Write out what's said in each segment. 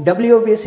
WBC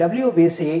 WBC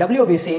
WBC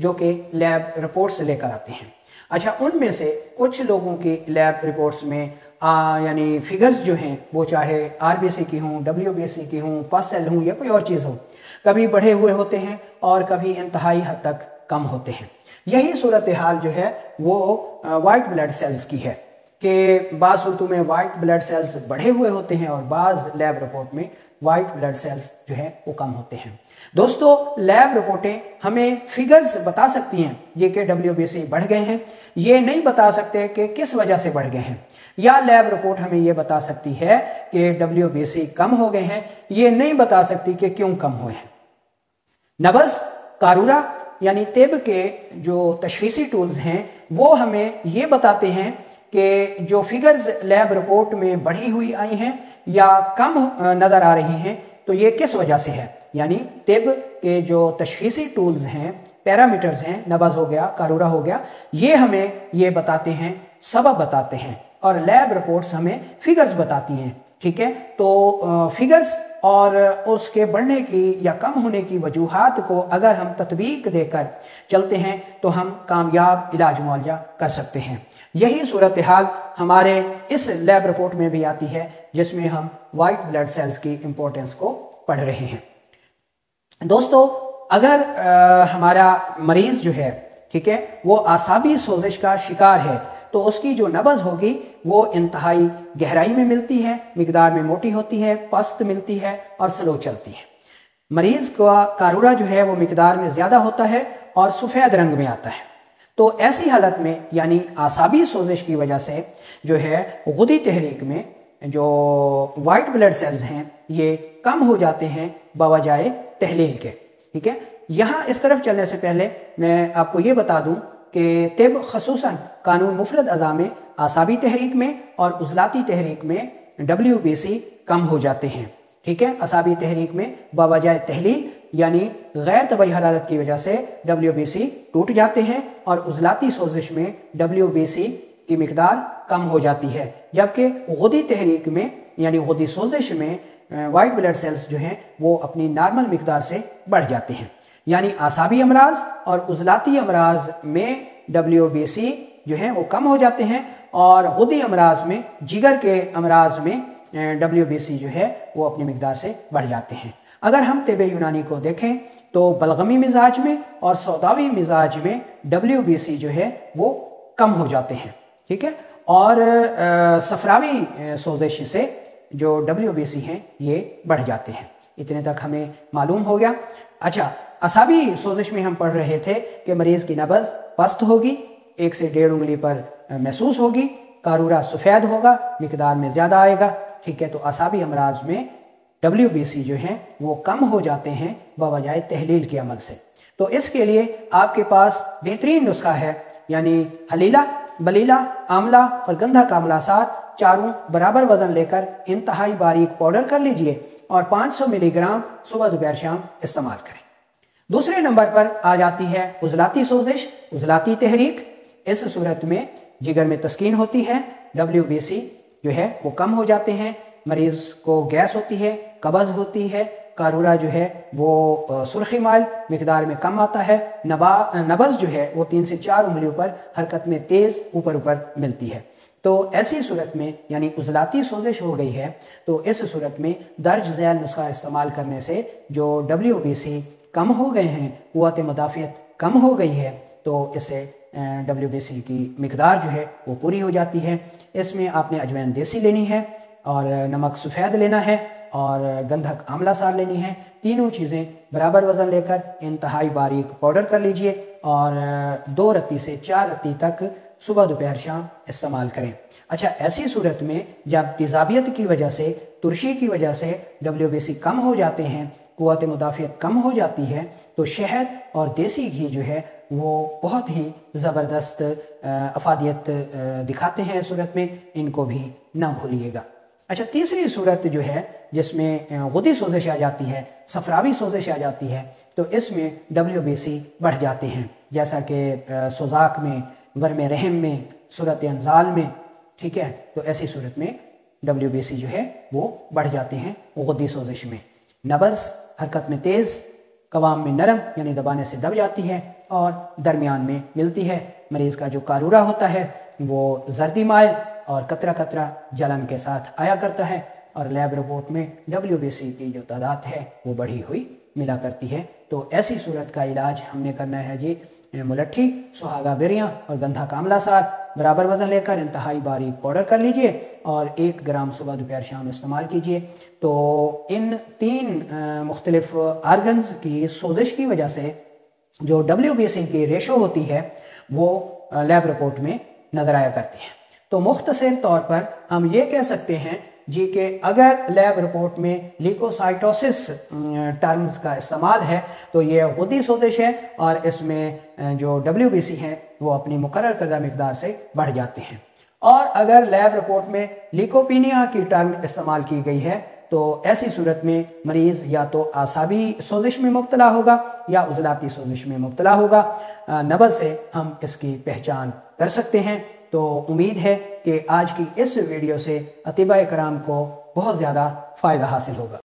جو کہ lab reports لے کر آتے ہیں۔ اچھا، ان میں سے کچھ لوگوں کی لیب رپورٹس میں یعنی فگرز جو ہیں وہ چاہے RBC کی ہوں، WBC کی ہوں، پس سیل ہوں یا کوئی اور چیز ہو، کبھی بڑھے ہوئے ہوتے ہیں اور کبھی انتہائی حد تک کم ہوتے ہیں۔ یہی صورتحال جو ہے وہ وائٹ بلڈ سیلز کی ہے کہ بعض صورتوں میں وائٹ بلڈ سیلز بڑھے ہوئے ہوتے ہیں اور بعض لیب رپورٹ میں وائٹ بلڈ سیلز جو ہے وہ کم ہوتے ہیں۔ دوستو، لیب رپورٹیں ہمیں فگرز بتا سکتی ہیں یہ کہ WBC بڑھ گئے ہیں، یہ نہیں بتا سکتے کہ کس وجہ سے بڑھ گئے ہیں، یا لیب رپورٹ ہمیں یہ بتا سکتی ہے کہ WBC کم ہو گئے ہیں، یہ نہیں بتا سکتی کہ کیوں کم ہوئے ہیں۔ نبض، قارورہ یعنی طب کے جو تشخیصی ٹولز ہیں وہ ہمیں یہ بتاتے ہیں کہ جو فگرز لیب رپورٹ میں بڑھی ہوئی آئی ہیں یا کم نظر آ رہی ہیں تو یہ کس وجہ سے ہے۔ یعنی طب کے جو تشخیصی ٹولز ہیں، پیرامیٹرز ہیں، نبض ہو گیا، قارورہ ہو گیا، یہ ہمیں یہ بتاتے ہیں، سبب بتاتے ہیں، اور لیب رپورٹس ہمیں فگرز بتاتی ہیں۔ ٹھیک ہے، تو فگرز اور اس کے بڑھنے کی یا کم ہونے کی وجوہات کو اگر ہم تطبیق دے کر چلتے ہیں تو ہم کامیاب علاج معالجہ کر سکتے ہیں۔ یہی صورتحال ہمارے اس لیب رپورٹ میں بھی آتی ہے جس میں ہم وائٹ بلڈ سیلز کی امپورٹنس کو پڑھ رہے ہیں۔ دوستو، اگر ہمارا مریض جو ہے، ٹھیک ہے، وہ اعصابی سوزش کا شکار ہے تو اس کی جو نبض ہوگی وہ انتہائی گہرائی میں ملتی ہے، مقدار میں موٹی ہوتی ہے، پست ملتی ہے اور سلو چلتی ہے۔ مریض کا قارورہ جو ہے وہ مقدار میں زیادہ ہوتا ہے اور سفید رنگ میں آتا ہے۔ تو ایسی حالت میں یعنی اعصابی سوزش کی وجہ سے جو ہے غدی تحریک میں جو وائٹ بلڈ سیلز ہیں یہ کم ہو جاتے ہیں بوجائے تحلیل کے۔ ٹھیک ہے، یہاں اس طرف چلنے سے پہلے میں آپ کو یہ بتا دوں کہ طب خصوصاً قانون مفرد اعضاء میں اعصابی تحریک میں اور عضلاتی تحریک میں WBC کم ہو جاتے ہیں۔ ٹھیک ہے، اعصابی تحریک میں بوجائے تحلیل یعنی غیر طبعی حرارت کی وجہ سے WBC ٹوٹ جاتے ہیں، اور عضلاتی سوزش میں WBC کی مقدار کم ہو جاتی ہے، جبکہ غدی تحریک میں یعنی غدی سوزش میں وائٹ بلڈ سیلز جو ہیں وہ اپنی نارمل مقدار سے بڑھ جاتے ہیں۔ یعنی اعصابی امراض اور عضلاتی امراض میں WBC جو ہیں وہ کم ہو جاتے ہیں، اور غدی امراض میں، جگر کے امراض میں WBC جو ہے وہ اپنی مقدار سے بڑھ جاتے ہیں۔ اگر ہم طب یونانی کو دیکھیں تو بلغمی مزاج میں اور سوداوی مزاج میں WBC جو ہے وہ کم ہو جاتے ہیں۔ ٹھیک ہے، اور صفراوی سوزش سے جو WBC ہیں یہ بڑھ جاتے ہیں۔ اتنے تک ہمیں معلوم ہو گیا۔ اچھا، اعصابی سوزش میں ہم پڑھ رہے تھے کہ مریض کی نبض پست ہوگی، 1 سے 1.5 انگلی پر محسوس ہوگی، قارورہ سفید ہوگا، مقدار میں زیادہ آئے گا۔ ٹھیک ہے، تو اعصابی امراض میں WBC جو ہیں وہ کم ہو جاتے ہیں بوجائے تحلیل کے عمل سے۔ تو اس کے لیے آپ کے پاس بہترین نسخہ ہے، یعنی حلیلہ، بلیلہ، آملہ اور گندھک آملہ سات چاروں برابر وزن لے کر انتہائی باریک پاؤڈر کر لیجئے اور 500 ملی گرام صبح دوپہر شام استعمال کریں۔ دوسرے نمبر پر آ جاتی ہے عضلاتی سوزش، عضلاتی تحریک۔ اس صورت میں جگر میں تسکین ہوتی ہے، WBC جو ہے وہ کم ہو جاتے ہیں، مریض کو گیس ہوتی ہے، قبض ہوتی ہے، قارورہ جو ہے وہ سرخی مائل مقدار میں کم آتا ہے، نبض جو ہے وہ 3 سے 4 انگلیوں پر حرکت میں تیز اوپر ملتی ہے۔ تو ایسی صورت میں یعنی عضلاتی سوزش ہو گئی ہے تو اس صورت میں درج ذیل نسخہ استعمال کرنے سے جو WBC کم ہو گئے ہیں، قوت مدافعت کم ہو گئی ہے، تو اس سے WBC کی مقدار جو ہے وہ پوری ہو جاتی ہے۔ اس میں آپ نے اجوین دیسی لینی ہے اور نمک سفید لینا ہے اور گندھک آملہ سار لینی ہے۔ تینوں چیزیں برابر وزن لے کر انتہائی باریک پاؤڈر کر لیجئے اور 2 رتی سے 4 رتی تک صبح دوپہر شام استعمال کریں۔ اچھا، ایسی صورت میں جب تیزابیت کی وجہ سے، ترشی کی وجہ سے WBC کم ہو جاتے ہیں، قوت مدافعت کم ہو جاتی ہے، تو شہد اور دیسی گھی جو ہے وہ بہت ہی زبردست افادیت دکھاتے ہیں۔ اس صورت میں ان کو بھی نہ بھولیے گا۔ اچھا، تیسری صورت جو ہے جس میں غدی سوزش آ جاتی ہے، صفراوی سوزش آ جاتی ہے، تو اس میں WBC بڑھ جاتے ہیں، جیسا کہ سوزاک میں، ورم رحم میں، صورت انزال میں۔ ٹھیک ہے، تو ایسی صورت میں WBC جو ہے وہ بڑھ جاتے ہیں غدی سوزش میں۔ نبض، حرکت میں تیز، قوام میں نرم یعنی دبانے سے دب جاتی ہے اور درمیان میں ملتی ہے۔ مریض کا جو قارورہ ہوتا ہے وہ زردی مائل اور قطرہ قطرہ جلن کے ساتھ آیا کرتا ہے، اور لیب رپورٹ میں WBC کی جو تعداد ہے وہ بڑھی ہوئی ملا کرتی ہے۔ تو ایسی صورت کا علاج ہم نے کرنا ہے جی ملٹھی، سہاگا بیریاں اور گندھا کاملا سار برابر وزن لے کر انتہائی باریک پاؤڈر کر لیجئے اور 1 گرام صبح دوپہر شام استعمال کیجئے۔ تو ان 3 مختلف آرگنز کی سوزش کی وجہ سے جو WBC کی ریشو ہوتی ہے وہ لیب رپورٹ میں نظر آیا کرتی ہے۔ تو مختصر طور پر ہم یہ کہہ سکتے ہیں جی کہ اگر لیب رپورٹ میں لیکوسائٹوسس ٹرمز کا استعمال ہے تو یہ غدی سوزش ہے، اور اس میں جو WBC ہیں وہ اپنی مقرر کردہ مقدار سے بڑھ جاتے ہیں۔ اور اگر لیب رپورٹ میں لیکوپینیا کی ٹرم استعمال کی گئی ہے تو ایسی صورت میں مریض یا تو اعصابی سوزش میں مبتلا ہوگا یا عضلاتی سوزش میں مبتلا ہوگا۔ نبض سے ہم اس کی پہچان کر سکتے ہیں۔ تو امید ہے کہ آج کی اس ویڈیو سے اطباء کرام کو بہت زیادہ فائدہ حاصل ہوگا۔